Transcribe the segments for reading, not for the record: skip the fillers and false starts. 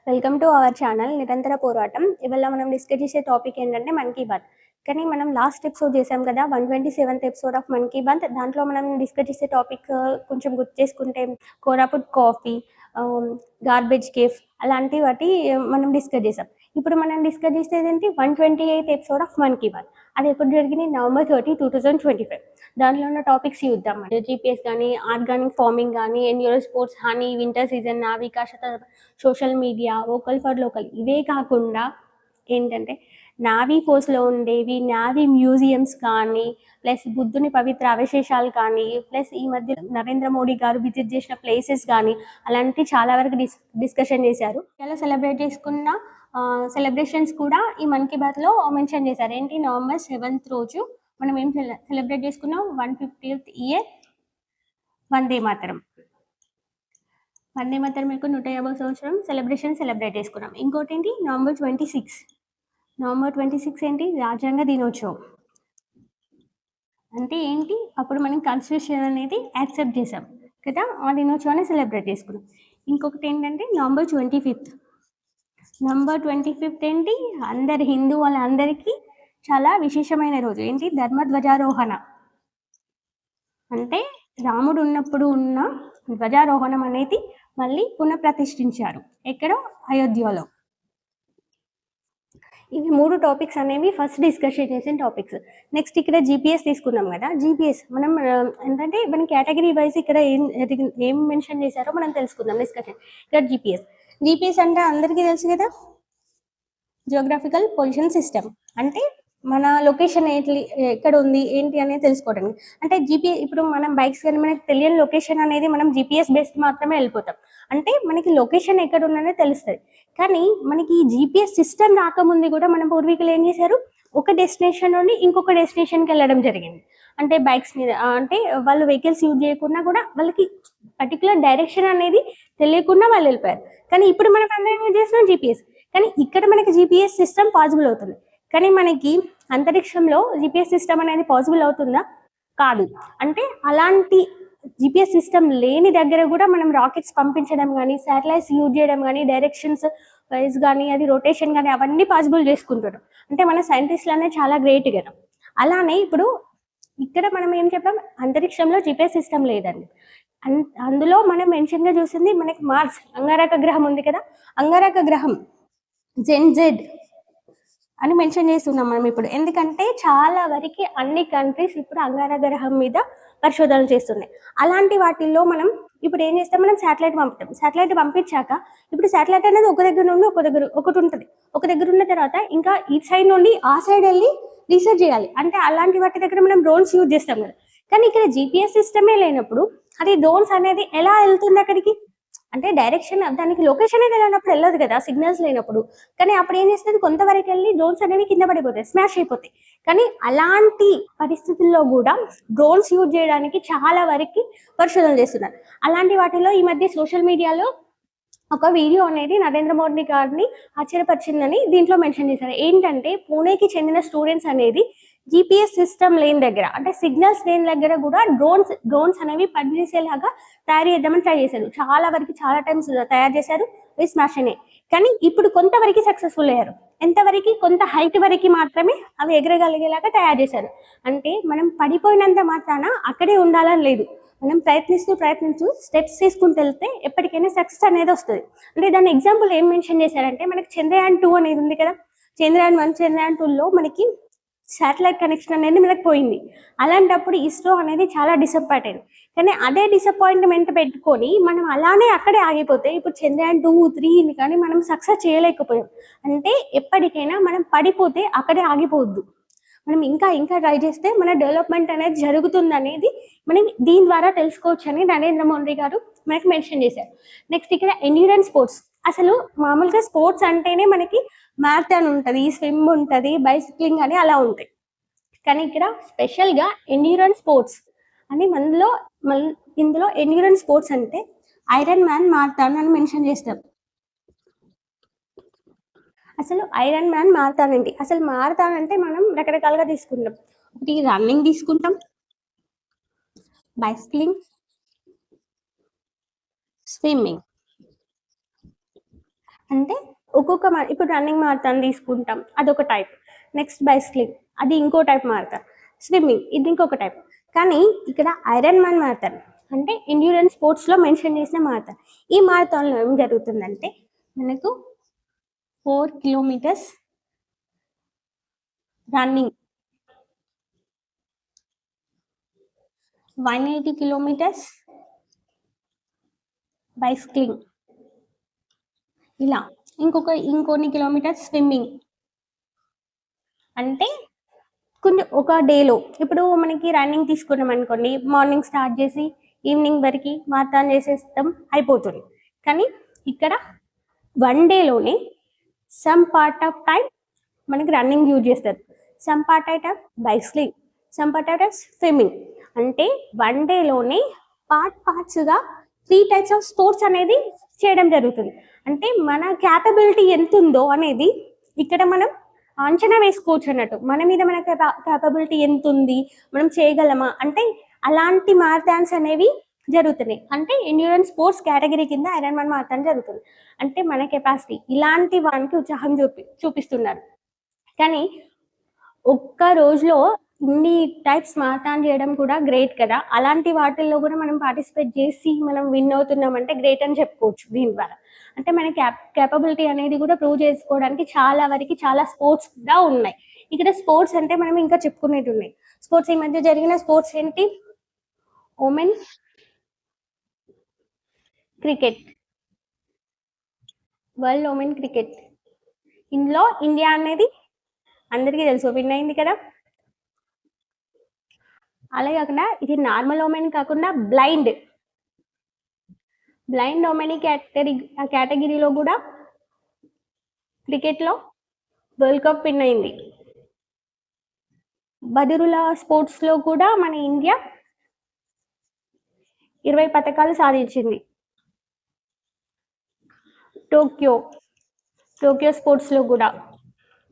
Welcome to our channel నిరంతర పోరాటం. ఇవాళ మనం డిస్కస్ చేసే టాపిక్ ఏంటంటే మన్ కీ బాత్. కానీ మనం లాస్ట్ ఎపిసోడ్ చేసాం కదా, 127th episode of Mann Ki Baat. దాంట్లో మనం డిస్కస్ చేసే టాపిక్ కొంచెం గుర్తు చేసుకుంటే కోరాపుట్ కాఫీ, గార్బేజ్ కేఫ్ అలాంటి వాటి మనం డిస్కస్ చేసాం. ఇప్పుడు మనం డిస్కస్ చేసేది ఏంటి 128th episode of Mann Ki Baat. అది ఎప్పుడు జరిగింది? November 30, 2025. దాంట్లో ఉన్న టాపిక్స్ చూద్దాం. జీపీఎస్ కానీ, ఆర్గానిక్ ఫార్మింగ్ కానీ, enduro sports, honey, winter season, నావికా శతాబ్దం, social media, vocal for local. ఇవే కాకుండా ఏంటంటే నావీ ఫోర్స్లో ఉండేవి నావీ మ్యూజియంస్ కానీ, ప్లస్ బుద్ధుని పవిత్ర అవశేషాలు కానీ, ప్లస్ ఈ మధ్య నరేంద్ర మోడీ గారు విజిట్ చేసిన ప్లేసెస్ కానీ, అలాంటి చాలా వరకు డిస్కషన్ చేశారు. ఇలా సెలబ్రేట్ చేసుకున్న సెలబ్రేషన్స్ కూడా ఈ మన్ కీ బాత్లో మెన్షన్ చేశారు. ఏంటి? November 7th రోజు మనం ఏం సెలబ్రేట్ చేసుకున్నాం? 150th year Vande Mataram. వందే మాతరం యొక్క 150వ సంవత్సరం సెలబ్రేట్ చేసుకున్నాం. ఇంకోటి ఏంటి? November 26 ఏంటి? రాజ్యాంగ దినోత్సవం. అంటే ఏంటి? అప్పుడు మనం కాన్స్టిట్యూషన్ అనేది యాక్సెప్ట్ చేసాం కదా, ఆ దినోత్సవాన్ని సెలబ్రేట్ చేసుకున్నాం. ఇంకొకటి ఏంటంటే November 25th ఏంటి? అందరి హిందూ వాళ్ళందరికీ చాలా విశేషమైన రోజు. ఏంటి? ధర్మధ్వజారోహణ. అంటే రాముడు ఉన్నప్పుడు ఉన్న ధ్వజారోహణం అనేది మళ్ళీ పునఃప్రతిష్ఠించారు. ఎక్కడ? అయోధ్యలో. ఇవి 3 టాపిక్స్ అనేవి ఫస్ట్ డిస్కషన్ చేసిన టాపిక్స్. నెక్స్ట్ ఇక్కడ జీపీఎస్ తీసుకున్నాం కదా, జీపీఎస్ మనం ఏంటంటే మన కేటగిరీ వైజ్ ఇక్కడ ఏం మెన్షన్ చేశారో మనం తెలుసుకుందాం డిస్కషన్. ఇక్కడ జీపీఎస్ అంటే అందరికీ తెలుసు కదా, జియోగ్రాఫికల్ పొజిషన్ సిస్టమ్. అంటే మన లొకేషన్ ఎక్కడ ఉంది ఏంటి అనేది తెలుసుకోవడానికి. అంటే జీపీఎస్ ఇప్పుడు మనం బైక్స్ కానీ మనకి తెలియని లొకేషన్ అనేది మనం జీపీఎస్ బేస్డ్ మాత్రమే వెళ్ళిపోతాం. అంటే మనకి లొకేషన్ ఎక్కడ ఉన్నదే తెలుస్తుంది. కానీ మనకి ఈ జీపీఎస్ సిస్టమ్ రాకముందు కూడా మన పూర్వీకులు ఏం చేశారు? ఒక డెస్టినేషన్ నుండి ఇంకొక డెస్టినేషన్కి వెళ్ళడం జరిగింది. అంటే బైక్స్ మీద, అంటే వాళ్ళు వెహికల్స్ యూజ్ చేయకుండా కూడా వాళ్ళకి పర్టికులర్ డైరెక్షన్ అనేది తెలియకుండా వాళ్ళు వెళ్ళిపోయారు. కానీ ఇప్పుడు మనం అందరం యూజ్ చేస్తున్నాం జీపీఎస్. కానీ ఇక్కడ మనకి జీపీఎస్ సిస్టమ్ పాసిబుల్ అవుతుంది. కానీ మనకి అంతరిక్షంలో జీపీఎస్ సిస్టమ్ అనేది పాసిబుల్ అవుతుందా? కాదు. అంటే అలాంటి జీపీఎస్ సిస్టమ్ లేని దగ్గర కూడా మనం రాకెట్స్ పంపించడం కానీ, శాటిలైట్స్ యూజ్ చేయడం కానీ, డైరెక్షన్స్ వైజ్ కానీ, అది రొటేషన్ కానీ అవన్నీ పాసిబుల్ చేసుకుంటున్నాం. అంటే మన సైంటిస్టులు అనేది చాలా గ్రేట్ కదా. అలానే ఇప్పుడు ఇక్కడ మనం ఏం చెప్పాం? అంతరిక్షంలో జీపీఎస్ సిస్టమ్ లేదండి. అందులో మనం మెన్షన్గా చూసింది మనకి మార్స్, అంగారక గ్రహం ఉంది కదా, అంగారక గ్రహం జెన్జెడ్ అని మెన్షన్ చేస్తున్నాం మనం ఇప్పుడు. ఎందుకంటే చాలా వరకు అన్ని కంట్రీస్ ఇప్పుడు అంగారక గ్రహం మీద పరిశోధనలు చేస్తున్నాయి. అలాంటి వాటిల్లో మనం ఇప్పుడు ఏం చేస్తాం? మనం శాటిలైట్ పంపుతాం. శాటిలైట్ పంపించాక ఇప్పుడు శాటిలైట్ అనేది ఒక దగ్గర నుండి ఒకటి ఉంటుంది. ఒక దగ్గర ఉన్న తర్వాత ఇంకా ఈ సైడ్ నుండి ఆ సైడ్ వెళ్ళి రీసెర్చ్ చేయాలి. అంటే అలాంటి వాటి దగ్గర మనం డ్రోన్స్ యూజ్ చేస్తాం కదా. కానీ ఇక్కడ జీపీఎస్ సిస్టమే లేనప్పుడు అది డ్రోన్స్ అనేది ఎలా వెళ్తుంది అక్కడికి? అంటే డైరెక్షన్, దానికి లొకేషన్ అయితే వెళ్ళినప్పుడు వెళ్ళదు కదా, సిగ్నల్స్ లేనప్పుడు. కానీ అప్పుడు ఏం చేస్తుంది? కొంతవరకు వెళ్ళి డ్రోన్స్ అనేవి కింద పడిపోతాయి, స్మాష్ అయిపోతాయి. కానీ అలాంటి పరిస్థితుల్లో కూడా డ్రోన్స్ యూజ్ చేయడానికి చాలా వరకు పరిశోధనలు చేస్తున్నారు. అలాంటి వాటిలో ఈ మధ్య సోషల్ మీడియాలో ఒక వీడియో అనేది నరేంద్ర మోడీ గారిని ఆశ్చర్యపరిచిందని దీంట్లో మెన్షన్ చేశారు. ఏంటంటే పూణేకి చెందిన స్టూడెంట్స్ అనేది జీపీఎస్ సిస్టమ్ లేని దగ్గర, అంటే సిగ్నల్స్ లేని దగ్గర కూడా డ్రోన్స్ అనేవి పనిచేసేలాగా తయారు చేద్దామని ట్రై చేశారు. చాలా టైమ్స్ తయారు చేశారు, అవి స్మాష్ అయినాయి. కానీ ఇప్పుడు కొంతవరకు సక్సెస్ఫుల్ అయ్యారు. ఎంతవరకు? కొంత హైట్ వరకు మాత్రమే అవి ఎగరగలిగేలాగా తయారు చేశారు. అంటే మనం పడిపోయినంత మాత్రాన అక్కడే ఉండాలని లేదు. మనం ప్రయత్నిస్తూ స్టెప్స్ తీసుకుంటూ వెళ్తే ఎప్పటికైనా సక్సెస్ అనేది వస్తుంది. అంటే దాని ఎగ్జాంపుల్ ఏం మెన్షన్ చేశారంటే, మనకి చంద్రయాన్ 2 అనేది ఉంది కదా, చంద్రయాన్ 1, చంద్రయాన్ 2లో మనకి శాటిలైట్ కనెక్షన్ అనేది మనకు పోయింది. అలాంటప్పుడు ఇస్రో అనేది చాలా డిసప్పాయింట్ అయింది. కానీ అదే డిసప్పాయింట్మెంట్ పెట్టుకొని మనం అలానే అక్కడే ఆగిపోతే ఇప్పుడు చంద్రయాన్ 2, 3 కానీ మనం సక్సెస్ చేయలేకపోయాం. అంటే ఎప్పటికైనా మనం పడిపోతే అక్కడే ఆగిపోవద్దు. మనం ఇంకా ట్రై చేస్తే మన డెవలప్మెంట్ అనేది జరుగుతుంది అనేది మనం దీని ద్వారా తెలుసుకోవచ్చు అని నరేంద్ర మోడీ గారు మనకి మెన్షన్ చేశారు. నెక్స్ట్ ఇక్కడ ఎండ్యూరెన్స్ స్పోర్ట్స్. అసలు మామూలుగా స్పోర్ట్స్ అంటేనే మనకి మ్యారథాన్ ఉంటుంది, స్విమ్ ఉంటుంది, బైసిక్లింగ్ అని అలా ఉంటాయి. కానీ ఇక్కడ స్పెషల్గా ఎండ్యూరెన్స్ స్పోర్ట్స్ అని ఇందులో ఎండ్యూరెన్స్ స్పోర్ట్స్ అంటే ఐరన్ మ్యాన్ మారథాన్ అని మెన్షన్ చేస్తారు. అసలు ఐరన్ మ్యాన్ మారథాన్ ఏంటి? అసలు మారథాన్ అంటే మనం రకరకాలుగా తీసుకుంటాం. ఒకటి రన్నింగ్ తీసుకుంటాం, బైసిక్లింగ్, స్విమ్మింగ్. అంటే ఒక్కొక్క ఇప్పుడు రన్నింగ్ మారథాన్ తీసుకుంటాం, అదొక టైప్. నెక్స్ట్ బైసిక్లింగ్, అది ఇంకో టైప్ మారథాన్. స్విమ్మింగ్, ఇది ఇంకొక టైప్. కానీ ఇక్కడ ఐరన్ మ్యాన్ మారథాన్ అంటే ఎండ్యూరెన్స్ స్పోర్ట్స్లో మెన్షన్ చేసిన మారథాన్. ఈ మారథాన్లో ఏం జరుగుతుందంటే మనకు 4 కిలోమీటర్స్ రన్నింగ్, 180 కిలోమీటర్స్ బైసిక్లింగ్, ఇలా ఇంకొన్ని కిలోమీటర్స్ స్విమ్మింగ్. అంటే కొంచెం ఒక డేలో ఇప్పుడు మనకి రన్నింగ్ తీసుకున్నాం అనుకోండి, మార్నింగ్ స్టార్ట్ చేసి ఈవినింగ్ వరకు మారథాన్ చేసేస్తాం, అయిపోతుంది. కానీ ఇక్కడ 1 డేలోనే సమ్ పార్ట్ ఆఫ్ టైం మనకి రన్నింగ్ యూజ్ చేస్తారు, some part of time bicycling, some part of time swimming. అంటే 1 డేలోనే పార్ట్స్గా 3 టైప్స్ ఆఫ్ స్పోర్ట్స్ అనేది చేయడం జరుగుతుంది. అంటే మన క్యాపబిలిటీ ఎంత ఉందో అనేది ఇక్కడ మనం అంచనా వేసుకోవచ్చు అన్నట్టు. మన మీద మన క్యాపబిలిటీ ఎంత ఉంది, మనం చేయగలమా అంటే అలాంటి మారథాన్స్ అనేవి జరుగుతున్నాయి. అంటే ఎండ్యూరెన్స్ స్పోర్ట్స్ కేటగిరీ కింద ఐరన్ మ్యాన్ మారథాన్ జరుగుతుంది. అంటే మన కెపాసిటీ ఇలాంటి వానికి ఉత్సాహం చూపిస్తున్నారు. కానీ ఒక్క రోజులో ఇన్ని టైప్స్ మారథాన్ చేయడం కూడా గ్రేట్ కదా. అలాంటి వాటిల్లో కూడా మనం పార్టిసిపేట్ చేసి మనం విన్ అవుతున్నామంటే గ్రేట్ అని చెప్పుకోవచ్చు దీని ద్వారా. అంటే మన క్యాపబిలిటీ అనేది కూడా ప్రూవ్ చేసుకోవడానికి చాలా స్పోర్ట్స్ కూడా ఉన్నాయి. ఇక్కడ స్పోర్ట్స్ అంటే మనం ఇంకా చెప్పుకునేవి ఉన్నాయి. స్పోర్ట్స్ ఈ మధ్య జరిగిన స్పోర్ట్స్ ఏంటి? Women cricket, world women cricket. ఇందులో ఇండియా అనేది అందరికీ తెలుసు విన్ అయింది కదా. అలాగే కాకుండా ఇది నార్మల్ ఉమెన్ కాకుండా బ్లైండ్ ఉమెన్ కేటగిరీలో కూడా క్రికెట్లో వరల్డ్ కప్ విన్ అయింది. బదిరుల స్పోర్ట్స్లో కూడా మన ఇండియా 20 పథకాలు సాధించింది. టోక్యో స్పోర్ట్స్లో కూడా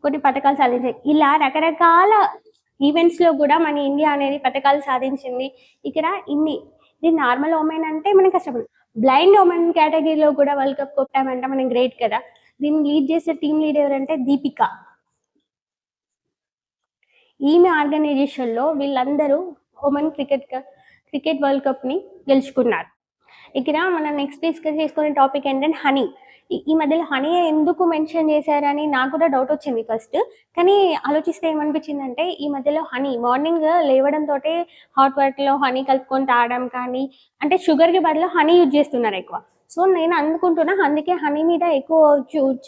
కొన్ని పథకాలు సాధించాయి. ఇలా రకరకాల ఈవెంట్స్లో కూడా మన ఇండియా అనేది పథకాలు సాధించింది. ఇక్కడ ఇది నార్మల్ ఉమెన్ అంటే మనం కష్టపడు, బ్లైండ్ ఉమెన్ కేటగిరీలో కూడా వరల్డ్ కప్ కొట్టామంటే మనం గ్రేట్ కదా. దీన్ని లీడ్ చేసే టీమ్ లీడ్ ఎవరంటే దీపిక. ఈమె ఆర్గనైజేషన్లో వీళ్ళందరూ ఉమెన్ క్రికెట్ వరల్డ్ కప్ని గెలుచుకున్నారు. ఇక్కడ మనం నెక్స్ట్ డిస్కస్ చేసుకునే టాపిక్ ఏంటంటే హనీ. ఈ మధ్యలో హనీ ఎందుకు మెన్షన్ చేశారని నాకు కూడా డౌట్ వచ్చింది ఫస్ట్. కానీ ఆలోచిస్తే ఏమనిపించిందంటే ఈ మధ్యలో హనీ మార్నింగ్ లేవడంతో హాట్ వాటర్లో హనీ కలుపుకొని తాగడం కానీ, అంటే షుగర్కి బదులు హనీ యూజ్ చేస్తున్నారు ఎక్కువ. సో నేను అనుకుంటున్నా అందుకే హనీ మీద ఎక్కువ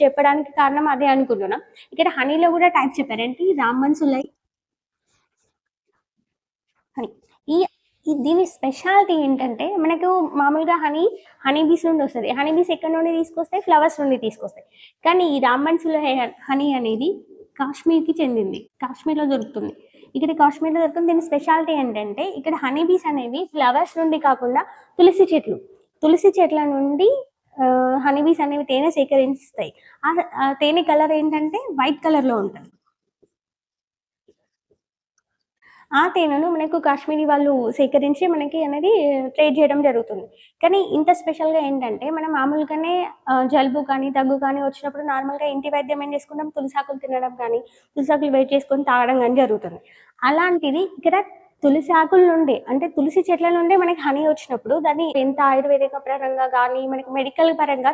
చెప్పడానికి కారణం అదే అనుకుంటున్నా. ఇక్కడ హనీలో కూడా టైప్ చెప్పారంటే రామన్ సులై హనీ. దీని స్పెషాలిటీ ఏంటంటే మనకు మామూలుగా హనీ బీస్ నుండి వస్తుంది. హనీ బీస్ ఎక్కడి నుండి తీసుకొస్తాయి? ఫ్లవర్స్ నుండి తీసుకొస్తాయి. కానీ ఈ రామన్ సులై హనీ అనేది కాశ్మీర్కి చెందింది, కాశ్మీర్లో దొరుకుతుంది. ఇక్కడ కాశ్మీర్లో దొరుకుతుంది. దీని స్పెషాలిటీ ఏంటంటే ఇక్కడ హనీ బీస్ అనేవి ఫ్లవర్స్ నుండి కాకుండా తులసి చెట్ల నుండి హనీ బీస్ అనేవి తేనె సేకరిస్తాయి. ఆ తేనె కలర్ ఏంటంటే వైట్ కలర్లో ఉంటుంది. ఆ తేనెను మనకు కాశ్మీరీ వాళ్ళు సేకరించి మనకి అనేది ట్రేడ్ చేయడం జరుగుతుంది. కానీ ఇంత స్పెషల్‌గా ఏంటంటే మనం మామూలుగానే జలుబు కానీ, దగ్గు కానీ వచ్చినప్పుడు నార్మల్‌గా ఇంటి వైద్యం ఏం చేసుకుంటాం? తులసాకులు తినడం కానీ, తులసాకులు వేడి చేసుకొని తాగడం కానీ జరుగుతుంది. అలాంటిది ఇక్కడ తులసి ఆకుల నుండే, అంటే తులసి చెట్ల నుండే మనకి హనీ వచ్చినప్పుడు దాన్ని ఎంత ఆయుర్వేదిక పరంగా కానీ, మనకి మెడికల్ పరంగా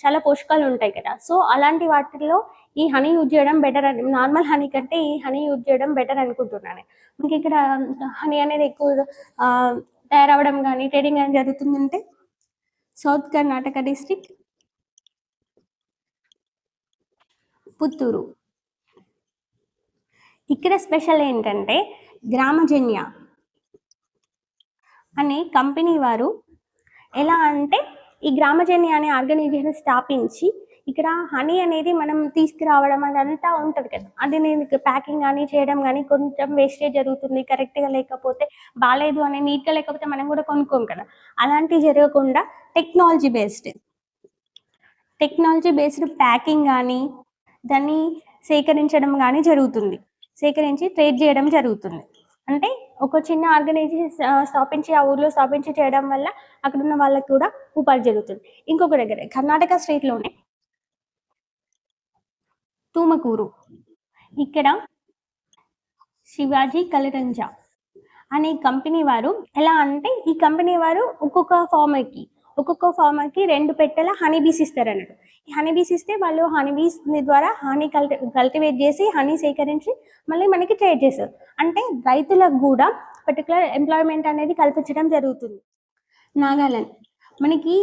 చాలా పోషకాలు ఉంటాయి కదా. సో అలాంటి వాటిల్లో ఈ హనీ యూజ్ చేయడం బెటర్ అని, నార్మల్ హనీ కంటే ఈ హనీ యూజ్ చేయడం బెటర్ అనుకుంటున్నాను. మనకి ఇక్కడ హనీ అనేది ఎక్కువ తయారవ్వడం కానీ, ట్రేడింగ్ కానీ జరుగుతుందంటే సౌత్ కర్ణాటక డిస్ట్రిక్ట్ పుత్తూరు. ఇక్కడ స్పెషల్ ఏంటంటే గ్రామజన్య అనే కంపెనీ వారు ఎలా అంటే ఈ గ్రామజన్య అనే ఆర్గనైజేషన్ స్థాపించి ఇక్కడ హనీ అనేది మనం తీసుకురావడం అదంతా ఉంటుంది కదా. అది నేను ప్యాకింగ్ కానీ చేయడం కానీ కొంచెం వేస్టేజ్ జరుగుతుంది, కరెక్ట్గా లేకపోతే బాగాలేదు అని, నీట్గా లేకపోతే మనం కూడా కొనుక్కోం కదా. అలాంటివి జరగకుండా టెక్నాలజీ బేస్డ్ ప్యాకింగ్ కానీ దాన్ని సేకరించడం కానీ జరుగుతుంది, సేకరించి ట్రేడ్ చేయడం జరుగుతుంది. అంటే ఒక చిన్న ఆర్గనైజేషన్ స్థాపించి ఆ ఊర్లో స్థాపించి చేయడం వల్ల అక్కడ ఉన్న వాళ్ళకి కూడా ఉపాధి జరుగుతుంది. ఇంకొక దగ్గర కర్ణాటక స్టేట్లోనే తుమకూరు. ఇక్కడ శివాజీ కలరంజా అనే కంపెనీ వారు ఎలా అంటే ఈ కంపెనీ వారు ఒక్కొక్క ఫార్మర్కి 2 పెట్టెల హనీ బీస్ ఇస్తారన్నట్టు. ఈ హనీ బీస్ ఇస్తే వాళ్ళు హనీ బీస్ ద్వారా హనీ కల్టివేట్ చేసి హనీ సేకరించి మళ్ళీ మనకి ట్రేడ్ చేస్తారు. అంటే రైతులకు కూడా పర్టికులర్ ఎంప్లాయ్మెంట్ అనేది కల్పించడం జరుగుతుంది. నాగాలాండ్ మనకి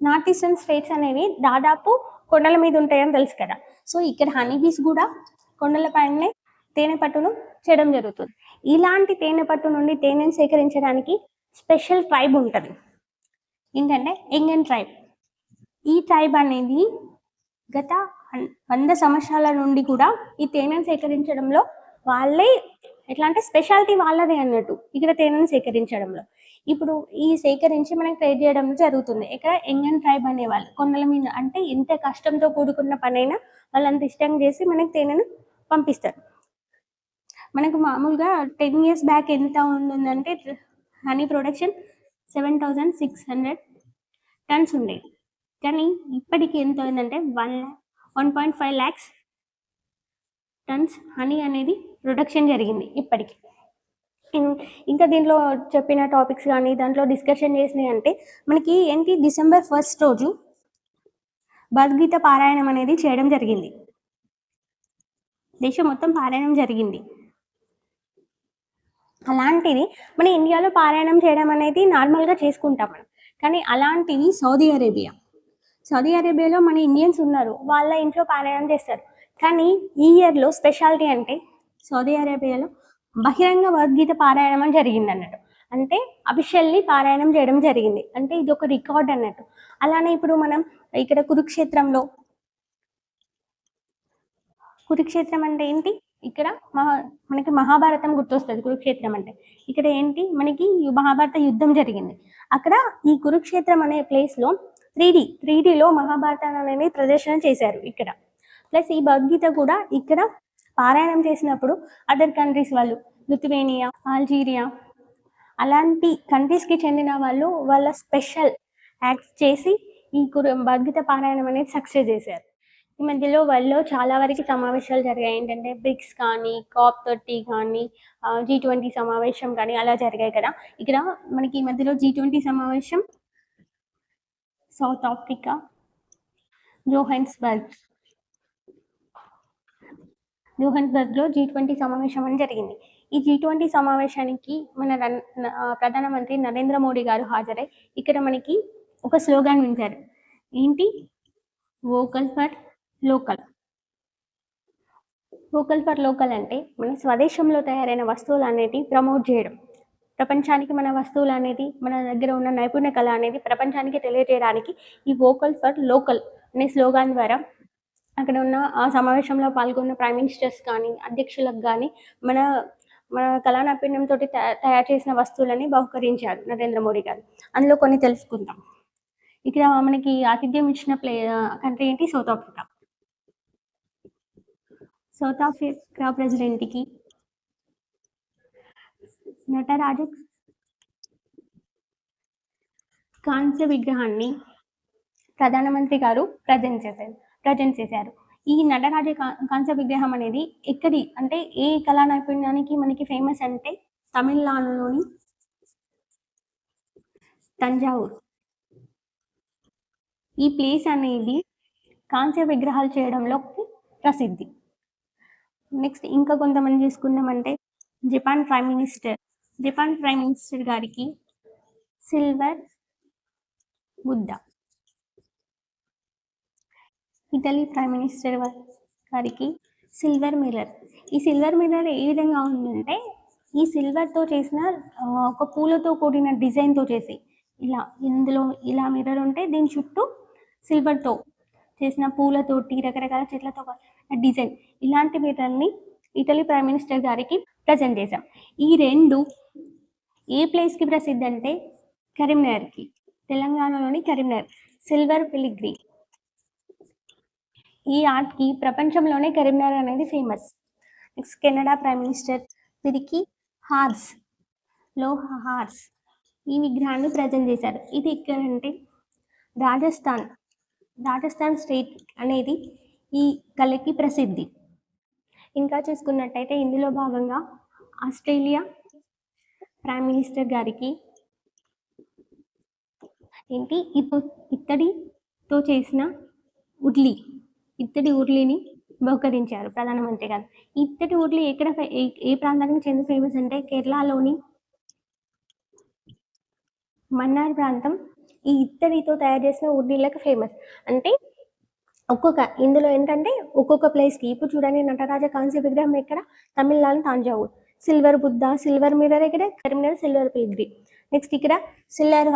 నార్త్ ఈస్టర్న్ స్టేట్స్ అనేవి దాదాపు కొండల మీద ఉంటాయని తెలుసు కదా. సో ఇక్కడ హనీ బీస్ కూడా కొండల పైనే తేనె పట్టును చేయడం జరుగుతుంది. ఇలాంటి తేనె పట్టు నుండి తేనెను సేకరించడానికి స్పెషల్ ట్రైబ్ ఉంటుంది. ఏంటంటే ఎంగన్ ట్రైబ్. ఈ ట్రైబ్ అనేది గత 100 సంవత్సరాల నుండి కూడా ఈ తేనెను సేకరించడంలో వాళ్ళే ఎట్లా అంటే స్పెషాలిటీ వాళ్ళదే అన్నట్టు ఇక్కడ తేనెను సేకరించడంలో. ఇప్పుడు ఈ సేకరించి మనకి ట్రేడ్ చేయడం జరుగుతుంది. ఇక్కడ ఎంగన్ ట్రైబ్ అనేవాళ్ళు కొండల మీద అంటే ఎంత కష్టంతో కూడుకున్న పనైనా వాళ్ళు అంత ఇష్టంగా చేసి మనకి తేనెను పంపిస్తారు. మనకు మామూలుగా 10 years బ్యాక్ ఎంత ఉంటుందంటే హనీ ప్రొడక్షన్ 7,600 టన్స్ ఉండేది. కానీ ఇప్పటికి ఎంత ఉందంటే 1.5 lakhs టన్స్ హనీ అనేది ప్రొడక్షన్ జరిగింది ఇప్పటికి. ఇంకా దీంట్లో చెప్పిన టాపిక్స్ కానీ దాంట్లో డిస్కషన్ చేసినాయి అంటే మనకి ఏంటి December 1st రోజు భగవద్గీత పారాయణం అనేది చేయడం జరిగింది. దేశం మొత్తం పారాయణం జరిగింది. అలాంటిది మన ఇండియాలో పారాయణం చేయడం అనేది నార్మల్గా చేసుకుంటాం మనం. కానీ అలాంటివి సౌదీ అరేబియాలో మన ఇండియన్స్ ఉన్నారు, వాళ్ళ ఇంట్లో పారాయణం చేస్తారు. కానీ ఈ ఇయర్లో స్పెషాలిటీ అంటే సౌదీ అరేబియాలో బహిరంగ భగవద్గీత పారాయణం అని జరిగింది అన్నట్టు. అంటే అఫీషియల్లీ పారాయణం చేయడం జరిగింది. అంటే ఇది ఒక రికార్డ్ అన్నట్టు. అలానే ఇప్పుడు మనం ఇక్కడ కురుక్షేత్రం అంటే ఏంటి, ఇక్కడ మనకి మహాభారతం గుర్తొస్తుంది కురుక్షేత్రం అంటే. ఇక్కడ ఏంటి మనకి మహాభారత యుద్ధం జరిగింది. అక్కడ ఈ కురుక్షేత్రం అనే ప్లేస్లో 3Dలో మహాభారతం అనేది ప్రదర్శన చేశారు ఇక్కడ. ప్లస్ ఈ భగవద్గీత కూడా ఇక్కడ పారాయణం చేసినప్పుడు అదర్ కంట్రీస్ వాళ్ళు లిథువేనియా, అల్జీరియా అలాంటి కంట్రీస్కి చెందిన వాళ్ళు వాళ్ళ స్పెషల్ యాక్ట్స్ చేసి ఈ భగవద్గీత పారాయణం అనేది సక్సెస్ చేశారు. ఈ మధ్యలో వరల్డ్లో చాలా వరకు సమావేశాలు జరిగాయి. ఏంటంటే బ్రిక్స్ కానీ, COP30 కానీ, G20 సమావేశం కానీ అలా జరిగాయి కదా. ఇక్కడ మనకి ఈ మధ్యలో G20 సమావేశం సౌత్ ఆఫ్రికా జోహన్స్బర్గ్లో G20 సమావేశం అని జరిగింది. ఈ G20 సమావేశానికి మన ప్రధానమంత్రి నరేంద్ర మోడీ గారు హాజరై ఇక్కడ మనకి ఒక స్లోగాన్ వింటారు. ఏంటి, వోకల్ ఫర్ లోకల్ అంటే మన స్వదేశంలో తయారైన వస్తువులు అనేటివి ప్రమోట్ చేయడం, ప్రపంచానికి మన వస్తువులు అనేది మన దగ్గర ఉన్న నైపుణ్య కళ అనేది ప్రపంచానికి తెలియజేయడానికి ఈ వోకల్ ఫర్ లోకల్ అనే స్లోగాన్ ద్వారా అక్కడ ఉన్న ఆ సమావేశంలో పాల్గొన్న ప్రైమ్ మినిస్టర్స్ కానీ అధ్యక్షులకు కానీ మన కళా నైపుణ్యంతో తయారు చేసిన వస్తువులని బహుకరించారు నరేంద్ర మోడీ గారు. అందులో కొన్ని తెలుసుకుందాం. ఇక్కడ మనకి ఆతిథ్యం ఇచ్చిన కంట్రీ ఏంటి, సౌత్ ఆఫ్రికా ప్రెసిడెంట్కి నటరాజ కాంస్య విగ్రహాన్ని ప్రధానమంత్రి గారు ప్రజెంట్ చేశారు. ఈ నటరాజ కాంస్య విగ్రహం అనేది అంటే ఏ కళా నైపుణ్యానికి మనకి ఫేమస్ అంటే తమిళనాడులోని తంజావూర్. ఈ ప్లేస్ అనేది కాంస్య విగ్రహాలు చేయడంలో ప్రసిద్ధి. నెక్స్ట్ ఇంకా కొంతమంది చూసుకుందామంటే జపాన్ ప్రైమ్ మినిస్టర్ గారికి silver Buddha. Italy prime minister గారికి సిల్వర్ మిర్రర్. ఈ సిల్వర్ మిర్రర్ ఏ విధంగా ఉందంటే ఈ సిల్వర్తో చేసిన ఒక పూలతో కూడిన డిజైన్తో చేసి ఇందులో ఇలా మిర్రర్ ఉంటే దీని చుట్టూ సిల్వర్తో చేసిన పూలతోటి రకరకాల చెట్లతో డిజైన్, ఇలాంటి మిర్రర్ని ఇటలీ ప్రైమ్ మినిస్టర్ గారికి ప్రజెంట్ చేశాం. ఈ రెండు ఏ ప్లేస్కి ప్రసిద్ధి అంటే కరీంనగర్కి, తెలంగాణలోని కరీంనగర్ సిల్వర్ ఫిలిగ్రీ. ఈ ఆర్ట్కి ప్రపంచంలోనే కరీంనగర్ అనేది famous. Next Canada prime minister వీరికి హార్స్ ఈ విగ్రహాన్ని ప్రజెంట్ చేశారు. ఇది ఎక్కడంటే రాజస్థాన్ స్టేట్ అనేది ఈ కళకి ప్రసిద్ధి. ఇంకా చూసుకున్నట్టయితే ఇందులో భాగంగా ఆస్ట్రేలియా ప్రైమ్ మినిస్టర్ గారికి ఏంటి ఇత్తడితో చేసిన ఉర్లి ఇత్తడి ఉర్లిని బహుకరించారు ప్రధానమంత్రి గారు. ఇత్తడి ఉర్లి ఎక్కడ ఏ ప్రాంతానికి చెంది ఫేమస్ అంటే కేరళలోని మన్నార్ ప్రాంతం ఈ ఇత్తడితో తయారు చేసిన ఉర్లీలకు ఫేమస్. అంటే ఇందులో ఏంటంటే ఒక్కొక్క ప్లేస్కి ఇప్పుడు చూడండి నటరాజ కాంస్య విగ్రహం ఎక్కడ Tamil Nadu Thanjavur, silver Buddha silver mirror ఎక్కడ కరీంనగర్ సిల్వర్ పిల్గ్రి. నెక్స్ట్ ఇక్కడ సిల్వర్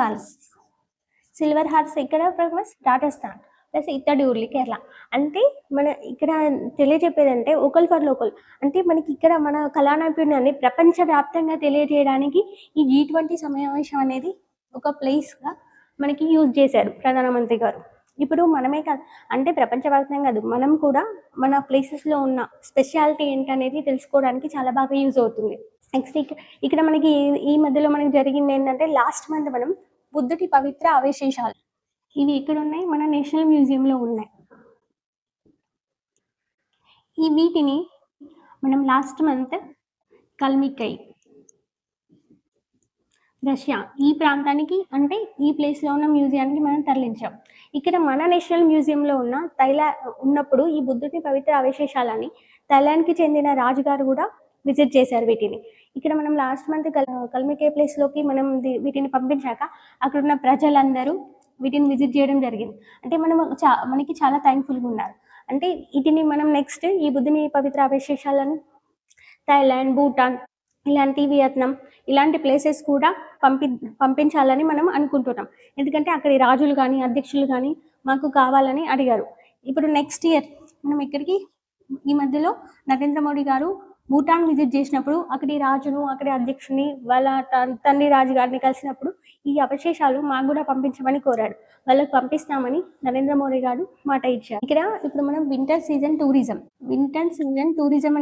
హార్స్ ఇక్కడ ఫేమస్ రాజస్థాన్, ప్లస్ ఇత్తడి ఉర్లి కేరళ. అంటే మన ఇక్కడ తెలియజెప్పేదంటే ఒకల్ ఫర్ లోకల్. అంటే మనకి ఇక్కడ మన కళా నైపుణ్యాన్ని ప్రపంచవ్యాప్తంగా తెలియజేయడానికి ఈ G20 సమావేశం అనేది ఒక ప్లేస్గా మనకి యూజ్ చేశారు ప్రధానమంత్రి గారు. ఇప్పుడు మనమే కాదు అంటే ప్రపంచవ్యాప్తంగా కాదు, మనం కూడా మన ప్లేసెస్లో ఉన్న స్పెషాలిటీ ఏంటనేది తెలుసుకోవడానికి చాలా బాగా యూజ్ అవుతుంది. నెక్స్ట్ ఇక్కడ మనకి ఈ మధ్యలో మనకి జరిగింది ఏంటంటే లాస్ట్ మంత్ మనం బుద్ధుడి పవిత్ర అవశేషాలు ఇవి ఎక్కడ ఉన్నాయి, మన నేషనల్ మ్యూజియంలో ఉన్నాయి. వీటిని మనం లాస్ట్ మంత్ కల్మికై రష్యా ఈ ప్రాంతానికి అంటే ఈ ప్లేస్లో ఉన్న మ్యూజియానికి మనం తరలించాం. ఇక్కడ మన నేషనల్ మ్యూజియంలో ఉన్నప్పుడు ఈ బుద్ధుడి పవిత్ర అవశేషాలని థైలాండ్కి చెందిన రాజుగారు కూడా విజిట్ చేశారు వీటిని. ఇక్కడ మనం లాస్ట్ మంత్ కల్మికే ప్లేస్లోకి మనం వీటిని పంపించాక అక్కడ ఉన్న ప్రజలందరూ వీటిని విజిట్ చేయడం జరిగింది. అంటే మనకి చాలా థ్యాంక్ఫుల్గా ఉన్నారు. అంటే వీటిని మనం నెక్స్ట్ ఈ బుద్ధుని పవిత్ర అవశేషాలను థాయిలాండ్, భూటాన్ ఇలాంటి వియత్నాం ఇలాంటి ప్లేసెస్ కూడా పంపించాలని మనం అనుకుంటున్నాం. ఎందుకంటే అక్కడి రాజులు కానీ అధ్యక్షులు కానీ మాకు కావాలని అడిగారు. ఇప్పుడు నెక్స్ట్ ఇయర్ మనం ఇక్కడికి ఈ మధ్యలో నరేంద్ర మోడీ గారు భూటాన్ విజిట్ చేసినప్పుడు అక్కడి రాజును అక్కడి అధ్యక్షుని వాళ్ళ తండ్రి రాజుగారిని కలిసినప్పుడు ఈ అవశేషాలు మాకు కూడా పంపించమని కోరాడు. వాళ్ళకి పంపిస్తామని నరేంద్ర మోడీ గారు మాట ఇచ్చారు. ఇక్కడ ఇప్పుడు మనం వింటర్ సీజన్ టూరిజం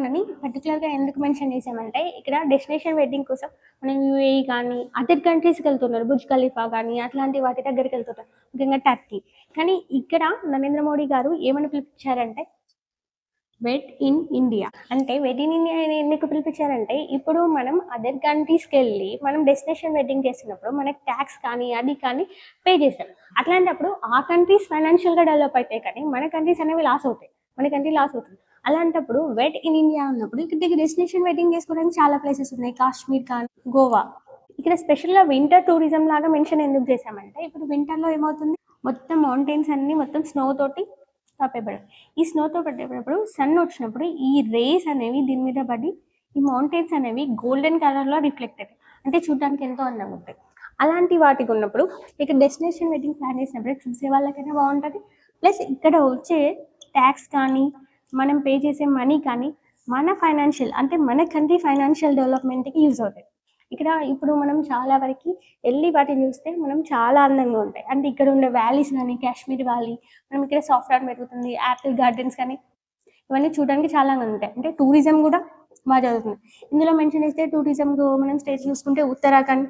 అని పర్టికులర్గా ఎందుకు మెన్షన్ చేసామంటే ఇక్కడ డెస్టినేషన్ వెడ్డింగ్ కోసం మనం UAE కానీ అదర్ కంట్రీస్కి వెళ్తున్నారు, బుర్జ్ ఖలీఫా కానీ అట్లాంటి వాటి దగ్గరికి వెళ్తున్నారు, ముఖ్యంగా టర్కీ. కానీ ఇక్కడ నరేంద్ర మోడీ గారు ఏమని పిలిపించారంటే వెడ్ ఇన్ ఇండియా. అంటే వెడ్ ఇన్ ఇండియా ఎందుకు పిలిపించారంటే ఇప్పుడు మనం అదర్ కంట్రీస్కి వెళ్ళి మనం డెస్టినేషన్ వెడ్డింగ్ చేసినప్పుడు మనకి ట్యాక్స్ కానీ అది కానీ పే చేస్తాం. అట్లాంటప్పుడు ఆ కంట్రీస్ ఫైనాన్షియల్గా డెవలప్ అవుతాయి కానీ మన కంట్రీస్ అనేవి లాస్ అవుతాయి, మన కంట్రీ లాస్ అవుతుంది. అలాంటప్పుడు వెడ్ ఇన్ ఇండియా ఉన్నప్పుడు ఇక్కడ డెస్టినేషన్ వెడ్డింగ్ చేసుకోవడానికి చాలా ప్లేసెస్ ఉన్నాయి, కాశ్మీర్ కానీ గోవా. ఇక్కడ స్పెషల్గా వింటర్ టూరిజం లాగా మెన్షన్ ఎందుకు చేసామంటే ఇప్పుడు వింటర్లో ఏమవుతుంది మొత్తం మౌంటైన్స్ అన్ని మొత్తం స్నో తోటి కప్పేపడం. ఈ స్నోతో పట్టేటప్పుడు సన్ వచ్చినప్పుడు ఈ రేస్ అనేవి దీని మీద పడి ఈ మౌంటైన్స్ అనేవి గోల్డెన్ కలర్లో రిఫ్లెక్ట్ అవుతాయి. అంటే చూడడానికి ఎంతో అందంగా ఉంటాయి. అలాంటి వాటికి ఉన్నప్పుడు ఇక్కడ డెస్టినేషన్ వెడ్డింగ్ ప్లాన్ చేసినప్పుడు చూసే వాళ్ళకైనా బాగుంటుంది, ప్లస్ ఇక్కడ వచ్చే ట్యాక్స్ కానీ మనం పే చేసే మనీ కానీ మన ఫైనాన్షియల్ అంటే మన కంట్రీ ఫైనాన్షియల్ డెవలప్మెంట్కి యూజ్ అవుతాయి. ఇక్కడ ఇప్పుడు మనం చాలా వరకు వెళ్ళి వాటిని చూస్తే మనం చాలా అందంగా ఉంటాయి. అంటే ఇక్కడ ఉండే వ్యాలీస్ కానీ కాశ్మీర్ వ్యాలీ, మనం ఇక్కడ సాఫ్ట్వేర్ పెరుగుతుంది, యాపిల్ గార్డెన్స్ కానీ ఇవన్నీ చూడడానికి చాలా ఉంటాయి. అంటే టూరిజం కూడా బాగా జరుగుతుంది. ఇందులో మెన్షన్ చేస్తే టూరిజంలో మనం స్టేట్స్ చూసుకుంటే ఉత్తరాఖండ్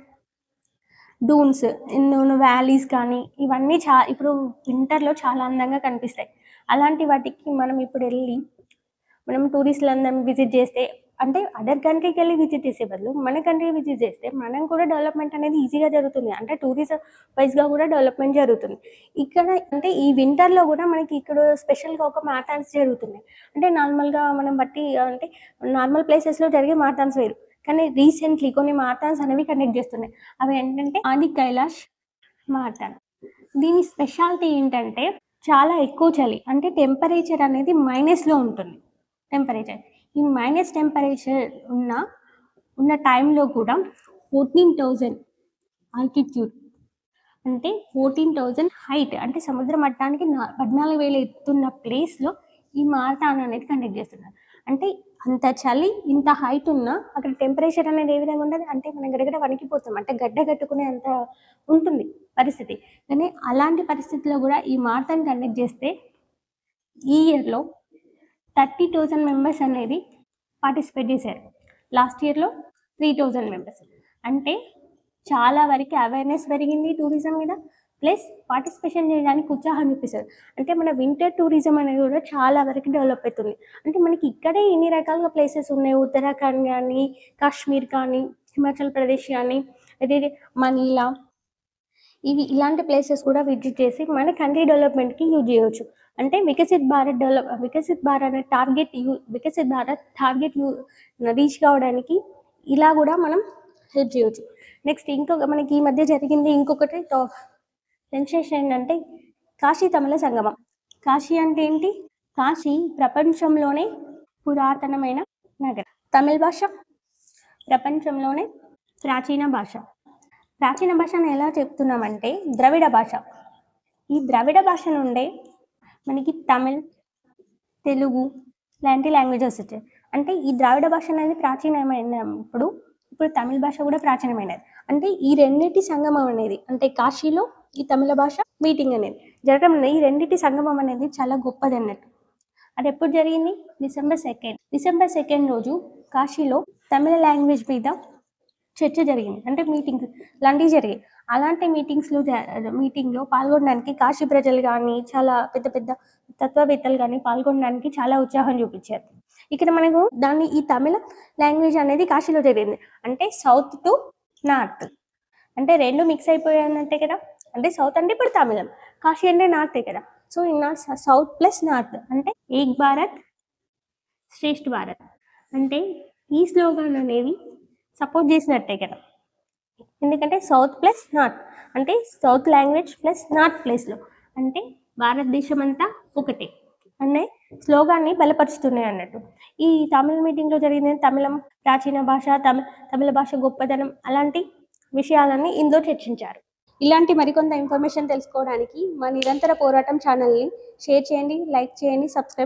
డూన్స్, వ్యాలీస్ కానీ ఇవన్నీ ఇప్పుడు వింటర్లో చాలా అందంగా కనిపిస్తాయి. అలాంటి వాటికి మనం ఇప్పుడు వెళ్ళి మనం టూరిస్టులందరం విజిట్ చేస్తే అంటే అదర్ కంట్రీకి వెళ్ళి విజిట్ చేసే బదులు మన కంట్రీ విజిట్ చేస్తే మనం కూడా డెవలప్మెంట్ అనేది ఈజీగా జరుగుతుంది. అంటే టూరిజం వైజ్గా కూడా డెవలప్మెంట్ జరుగుతుంది. ఇక్కడ అంటే ఈ వింటర్లో కూడా మనకి ఇక్కడ స్పెషల్గా ఒక మ్యారథాన్స్ జరుగుతున్నాయి. అంటే నార్మల్గా మనం బట్టి అంటే నార్మల్ ప్లేసెస్లో జరిగే మ్యారథాన్స్ వేరు, కానీ రీసెంట్లీ కొన్ని మ్యారథాన్స్ అనేవి కండక్ట్ చేస్తున్నాయి. అవి ఏంటంటే ఆది కైలాష్ మ్యారథాన్. దీని స్పెషాలిటీ ఏంటంటే చాలా ఎక్కువ చలి, అంటే టెంపరేచర్ అనేది మైనస్లో ఉంటుంది. టెంపరేచర్ ఈ మైనస్ టెంపరేచర్ ఉన్న టైంలో కూడా 14,000 ఆల్టిట్యూడ్ అంటే 14,000 హైట్ అంటే సముద్ర మట్టానికి 14,000 ఎత్తున్న ప్లేస్లో ఈ మారథాన్ అనేది కండక్ట్ చేస్తున్నారు. అంటే అంత చలి ఇంత హైట్ ఉన్నా అక్కడ టెంపరేచర్ అనేది ఏ విధంగా ఉండదు అంటే మనం గడగడ వణికిపోతాం, అంటే గడ్డ కట్టుకునే అంత ఉంటుంది పరిస్థితి. కానీ అలాంటి పరిస్థితిలో కూడా ఈ మారథాన్ కండక్ట్ చేస్తే ఈ ఇయర్లో 30,000 మెంబర్స్ అనేది పార్టిసిపేట్ చేశారు. లాస్ట్ ఇయర్లో 3,000 మెంబర్స్. అంటే చాలా వరకు అవేర్నెస్ పెరిగింది టూరిజం మీద, ప్లస్ పార్టిసిపేషన్ చేయడానికి ఉత్సాహం చూపిస్తారు. అంటే మన వింటర్ టూరిజం అనేది కూడా చాలా వరకు డెవలప్ అవుతుంది. అంటే మనకి ఇక్కడే ఇన్ని రకాలుగా ప్లేసెస్ ఉన్నాయి. ఉత్తరాఖండ్ కానీ, కాశ్మీర్ కానీ, హిమాచల్ ప్రదేశ్ కానీ, అదే మనీలా ఇలాంటి ప్లేసెస్ కూడా విజిట్ చేసి మన కంట్రీ డెవలప్మెంట్కి యూజ్ చేయవచ్చు. అంటే వికసిత్ భారత్ టార్గెట్ రీచ్ కావడానికి ఇలా కూడా మనం హెల్ప్ చేయవచ్చు. నెక్స్ట్ ఇంకొక మనకి ఈ మధ్య జరిగింది ఇంకొకటి సెన్సేషన్ ఏంటంటే కాశీ తమిళ సంగమం. కాశీ అంటే ఏంటి? కాశీ ప్రపంచంలోనే పురాతనమైన నగరం. తమిళ భాష ప్రపంచంలోనే ప్రాచీన భాష. ప్రాచీన భాషను ఎలా చెప్తున్నామంటే ద్రవిడ భాష. ఈ ద్రవిడ భాష నుండే మనకి తమిళ్, తెలుగు లాంటి లాంగ్వేజెస్ వచ్చాయి. అంటే ఈ ద్రావిడ భాష అనేది ప్రాచీనమైనప్పుడు ఇప్పుడు తమిళ భాష కూడా ప్రాచీనమైనది. అంటే ఈ రెండింటి సంగమం అనేది, అంటే కాశీలో ఈ తమిళ భాష మీటింగ్ అనేది జరగడం అనేది, ఈ రెండింటి సంగమం అనేది చాలా గొప్పది అన్నట్టు. అది ఎప్పుడు జరిగింది? డిసెంబర్ 2 రోజు కాశీలో తమిళ లాంగ్వేజ్ మీద చర్చ జరిగింది. అంటే మీటింగ్స్ లాంటివి జరిగాయి. అలాంటి మీటింగ్లో పాల్గొనడానికి కాశీ ప్రజలు కానీ, చాలా పెద్ద పెద్ద తత్వవేత్తలు కానీ పాల్గొనడానికి చాలా ఉత్సాహం చూపించారు. ఇక్కడ మనకు ఈ తమిళ లాంగ్వేజ్ అనేది కాశీలో జరిగింది. అంటే సౌత్ టు నార్త్, అంటే రెండు మిక్స్ అయిపోయాయి అన్నట్టే కదా. అంటే సౌత్ అంటే ఇప్పుడు తమిళం, కాశీ అంటే నార్తే కదా. సో సౌత్ ప్లస్ నార్త్ అంటే ఏక్ భారత్ శ్రేష్ఠ భారత్. అంటే ఈ స్లోగన్ అనేది సపోర్ట్ చేసినట్టే కదా. ఎందుకంటే సౌత్ ప్లస్ నార్త్ అంటే సౌత్ లాంగ్వేజ్ ప్లస్ నార్త్ ప్లేస్లో అంటే భారతదేశం అంతా ఒకటే అనే స్లోగాన్ని బలపరుస్తున్నాయి అన్నట్టు. ఈ తమిళ మీటింగ్లో జరిగింది తమిళం ప్రాచీన భాష, తమిళ భాష గొప్పదనం, అలాంటి విషయాలన్నీ ఇందులో చర్చించారు. ఇలాంటి మరికొంత ఇన్ఫర్మేషన్ తెలుసుకోవడానికి మా నిరంతర పోరాటం ఛానల్ని షేర్ చేయండి, లైక్ చేయండి, సబ్స్క్రైబ్